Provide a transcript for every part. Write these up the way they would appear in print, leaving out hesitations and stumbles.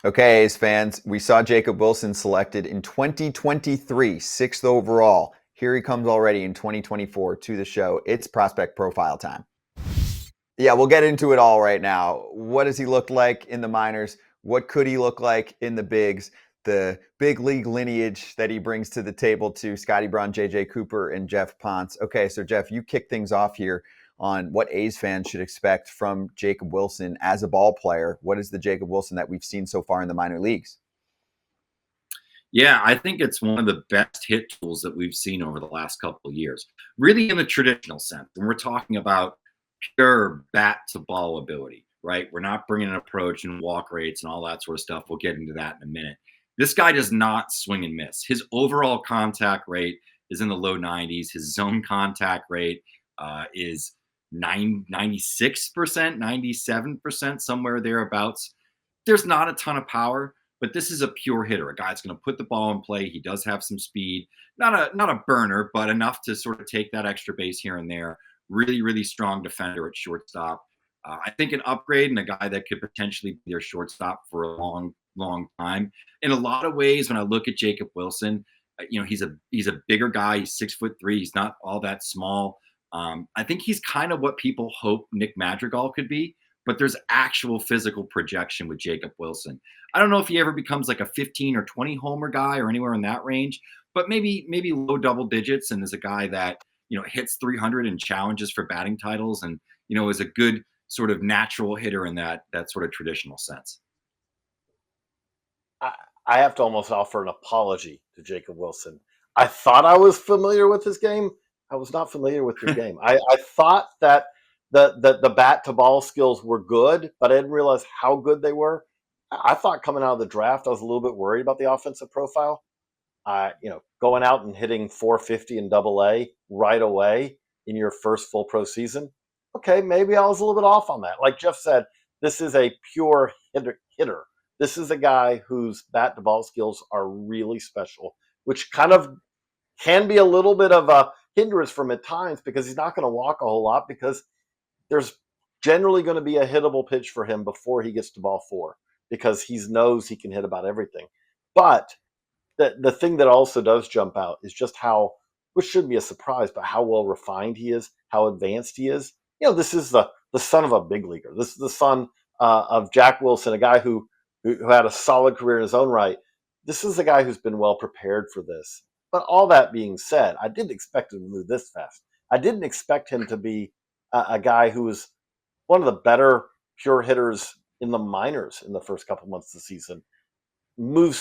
Okay, A's fans, we saw Jacob Wilson selected in 2023, sixth overall. Here he comes already in 2024 to the show. It's prospect profile time. Yeah, we'll get into it all right now. What does he look like in the minors? What could he look like in the bigs? The big league lineage that he brings to the table to Scotty Braun, JJ Cooper, and Jeff Ponce. Okay, so Jeff, you kick things off here on what A's fans should expect from Jacob Wilson as a ball player. What is the Jacob Wilson that we've seen so far in the minor leagues? Yeah, I think it's one of the best hit tools that we've seen over the last couple of years. Really, in the traditional sense, when we're talking about pure bat to ball ability, right? We're not bringing an approach and walk rates and all that sort of stuff. We'll get into that in a minute. This guy does not swing and miss. His overall contact rate is in the low 90s. His zone contact rate is 96%, 97%, somewhere thereabouts. There's not a ton of power, but this is a pure hitter. A guy that's going to put the ball in play. He does have some speed, not a burner, but enough to sort of take that extra base here and there. Really, really strong defender at shortstop. I think an upgrade and a guy that could potentially be their shortstop for a long, long time. In a lot of ways, when I look at Jacob Wilson, he's a bigger guy. He's 6'3". He's not all that small. I think he's kind of what people hope Nick Madrigal could be, but there's actual physical projection with Jacob Wilson. I don't know if he ever becomes like a 15 or 20 homer guy or anywhere in that range, but maybe low double digits, and is a guy that hits 300 and challenges for batting titles, and is a good sort of natural hitter in that sort of traditional sense. I, I have to almost offer an apology to Jacob Wilson. I thought I was familiar with his game. I was not familiar with your game. I thought that the bat to ball skills were good, but I didn't realize how good they were. I thought coming out of the draft, I was a little bit worried about the offensive profile. Going out and hitting 450 in Double A right away in your first full pro season. Okay, maybe I was a little bit off on that. Like Jeff said, this is a pure hitter. This is a guy whose bat to ball skills are really special, which kind of can be a little bit of a hindrance from at times because he's not going to walk a whole lot because there's generally going to be a hittable pitch for him before he gets to ball four because he knows he can hit about everything. But the thing that also does jump out is just how, which shouldn't be a surprise, but how well refined he is, how advanced he is. This is the son of a big leaguer. This is the son of Jack Wilson, a guy who had a solid career in his own right. This is a guy who's been well prepared for this. But all that being said, I didn't expect him to move this fast. I didn't expect him to be a guy who was one of the better pure hitters in the minors in the first couple months of the season. Moving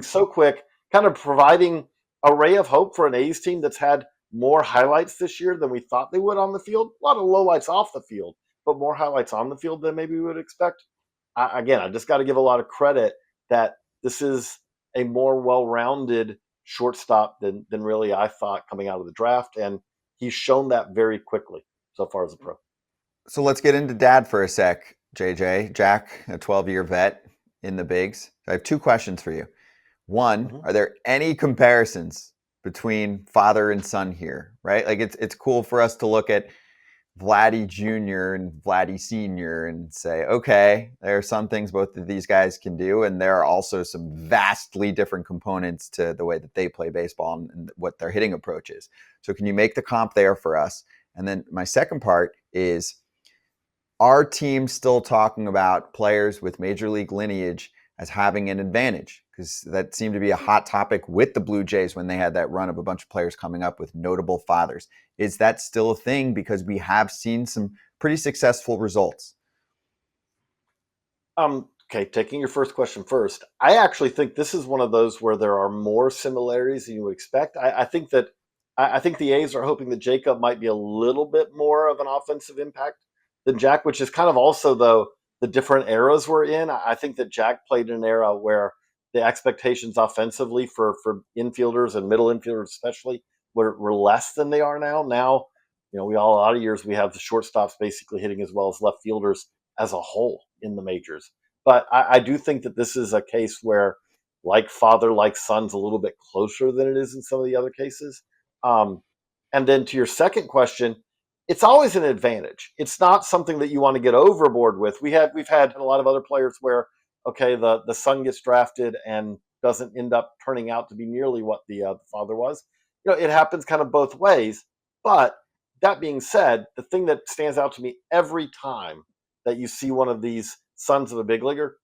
so quick, kind of providing a ray of hope for an A's team that's had more highlights this year than we thought they would on the field. A lot of lowlights off the field, but more highlights on the field than maybe we would expect. I just got to give a lot of credit that this is a more well-rounded shortstop than really I thought coming out of the draft, and he's shown that very quickly so far as a pro. So let's get into dad for a sec, JJ. Jack, a 12-year vet in the bigs. I have two questions for you. One, are there any comparisons between father and son here, right? Like it's cool for us to look at Vladdy Jr. and Vladdy Sr. and say, okay, there are some things both of these guys can do, and there are also some vastly different components to the way that they play baseball and what their hitting approach is. So can you make the comp there for us? And then my second part is, are teams still talking about players with major league lineage as having an advantage? Because that seemed to be a hot topic with the Blue Jays when they had that run of a bunch of players coming up with notable fathers. Is that still a thing? Because we have seen some pretty successful results. Okay, taking your first question first, I actually think this is one of those where there are more similarities than you would expect. I think the A's are hoping that Jacob might be a little bit more of an offensive impact than Jack, which is kind of also, though, the different eras we're in. I think that Jack played in an era where the expectations offensively for infielders and middle infielders especially were less than they are now. Now, a lot of years we have the shortstops basically hitting as well as left fielders as a whole in the majors. But I do think that this is a case where, like father, like son's a little bit closer than it is in some of the other cases. And then to your second question, it's always an advantage. It's not something that you want to get overboard with. We've had a lot of other players where, okay, the son gets drafted and doesn't end up turning out to be nearly what the father was. It happens kind of both ways. But that being said, the thing that stands out to me every time that you see one of these sons of a big leaguer,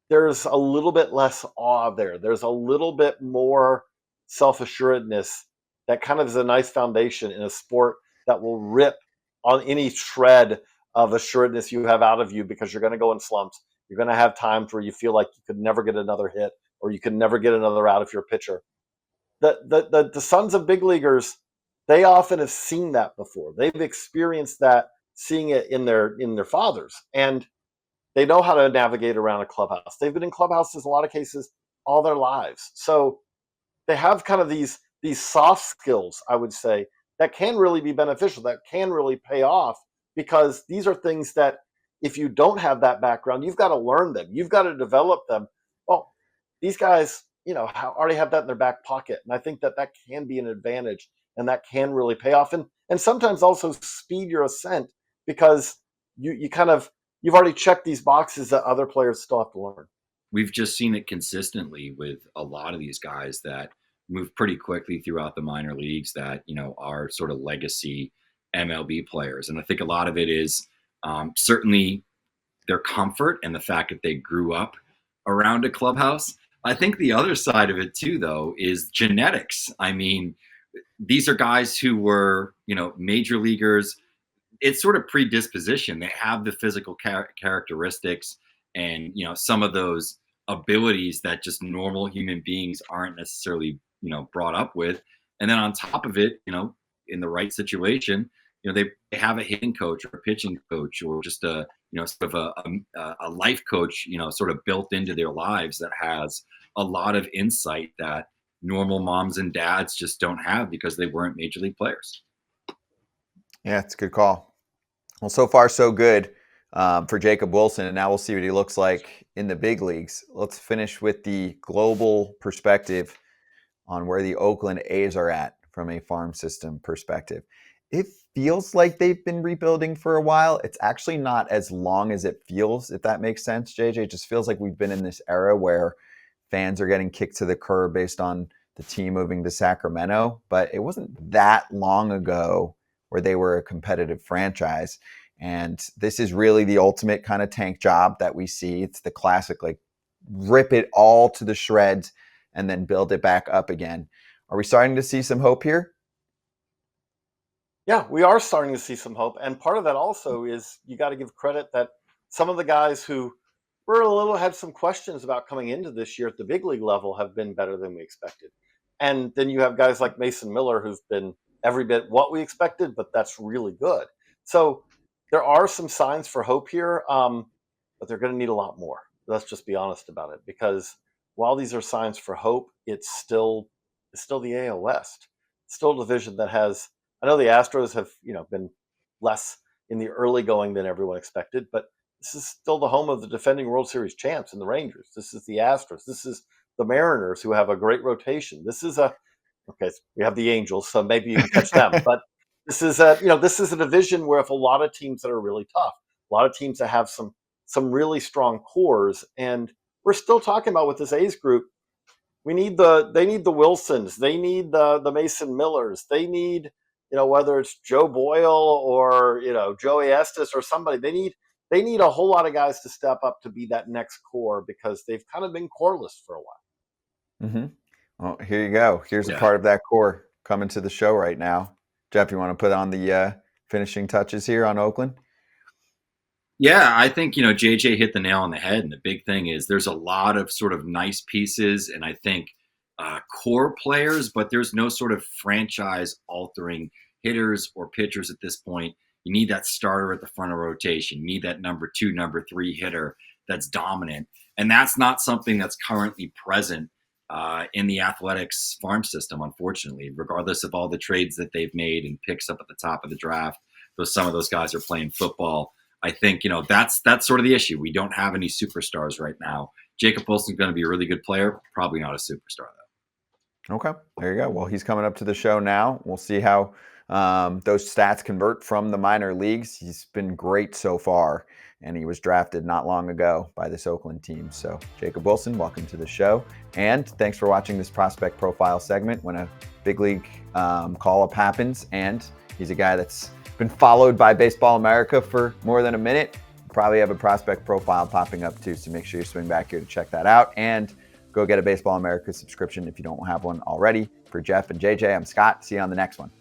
there's a little bit less awe there. There's a little bit more self assuredness that kind of is a nice foundation in a sport that will rip on any shred of assuredness you have out of you, because you're going to go in slumps. You're going to have times where you feel like you could never get another hit, or you could never get another out if you're a pitcher. The sons of big leaguers, they often have seen that before. They've experienced that, seeing it in their fathers, and they know how to navigate around a clubhouse. They've been in clubhouses, in a lot of cases, all their lives. So they have kind of these soft skills, I would say, that can really be beneficial, that can really pay off, because these are things that, if you don't have that background, you've got to learn them. You've got to develop them. Well, these guys, already have that in their back pocket. And I think that can be an advantage, and that can really pay off. And sometimes also speed your ascent, because you've already checked these boxes that other players still have to learn. We've just seen it consistently with a lot of these guys that move pretty quickly throughout the minor leagues that, are sort of legacy MLB players. And I think a lot of it is certainly their comfort and the fact that they grew up around a clubhouse. I think the other side of it too, though, is genetics. I mean, these are guys who were, major leaguers. It's sort of predisposition. They have the physical characteristics and, some of those abilities that just normal human beings aren't necessarily, brought up with. And then on top of it, in the right situation, they have a hitting coach or a pitching coach, or just a, sort of a life coach, sort of built into their lives, that has a lot of insight that normal moms and dads just don't have, because they weren't major league players. Yeah, it's a good call. Well, so far so good for Jacob Wilson, and now we'll see what he looks like in the big leagues. Let's finish with the global perspective on where the Oakland A's are at from a farm system perspective. It feels like they've been rebuilding for a while. It's actually not as long as it feels, if that makes sense, JJ. It just feels like we've been in this era where fans are getting kicked to the curb based on the team moving to Sacramento, but it wasn't that long ago where they were a competitive franchise. And this is really the ultimate kind of tank job that we see. It's the classic, like, rip it all to the shreds and then build it back up again. Are we starting to see some hope here? Yeah, we are starting to see some hope. And part of that also is, you got to give credit that some of the guys who had some questions about coming into this year at the big league level have been better than we expected. And then you have guys like Mason Miller, who've been every bit what we expected, but that's really good. So there are some signs for hope here, but they're going to need a lot more. Let's just be honest about it, because while these are signs for hope, it's still the AL West. It's still a division that has, I know the Astros have, been less in the early going than everyone expected, but this is still the home of the defending World Series champs and the Rangers. This is the Astros. This is the Mariners, who have a great rotation. This is we have the Angels, so maybe you can catch them. But this is a division where, if a lot of teams that are really tough, a lot of teams that have some really strong cores, and we're still talking about with this A's group, they need the Wilsons, they need the Mason Millers, they need, whether it's Joe Boyle or, Joey Estes or somebody, they need a whole lot of guys to step up to be that next core, because they've kind of been coreless for a while. Mm-hmm. Well, here you go. Here's a part of that core coming to the show right now. Jeff, you want to put on the finishing touches here on Oakland? Yeah, I think, JJ hit the nail on the head. And the big thing is, there's a lot of sort of nice pieces, and I think core players, but there's no sort of franchise altering hitters or pitchers at this point. You need that starter at the front of rotation. You need that number 2, number 3 hitter that's dominant. And that's not something that's currently present in the Athletics farm system, unfortunately, regardless of all the trades that they've made and picks up at the top of the draft. Some of those guys are playing football. I think, that's sort of the issue. We don't have any superstars right now. Jacob Wilson's going to be a really good player, probably not a superstar, though. Okay, there you go. Well, he's coming up to the show now. We'll see how those stats convert from the minor leagues. He's been great so far, and he was drafted not long ago by this Oakland team. So Jacob Wilson, welcome to the show. And thanks for watching this prospect profile segment when a big league call-up happens. And he's a guy that's been followed by Baseball America for more than a minute. Probably have a prospect profile popping up too, so make sure you swing back here to check that out. And go get a Baseball America subscription if you don't have one already. For Jeff and JJ, I'm Scott. See you on the next one.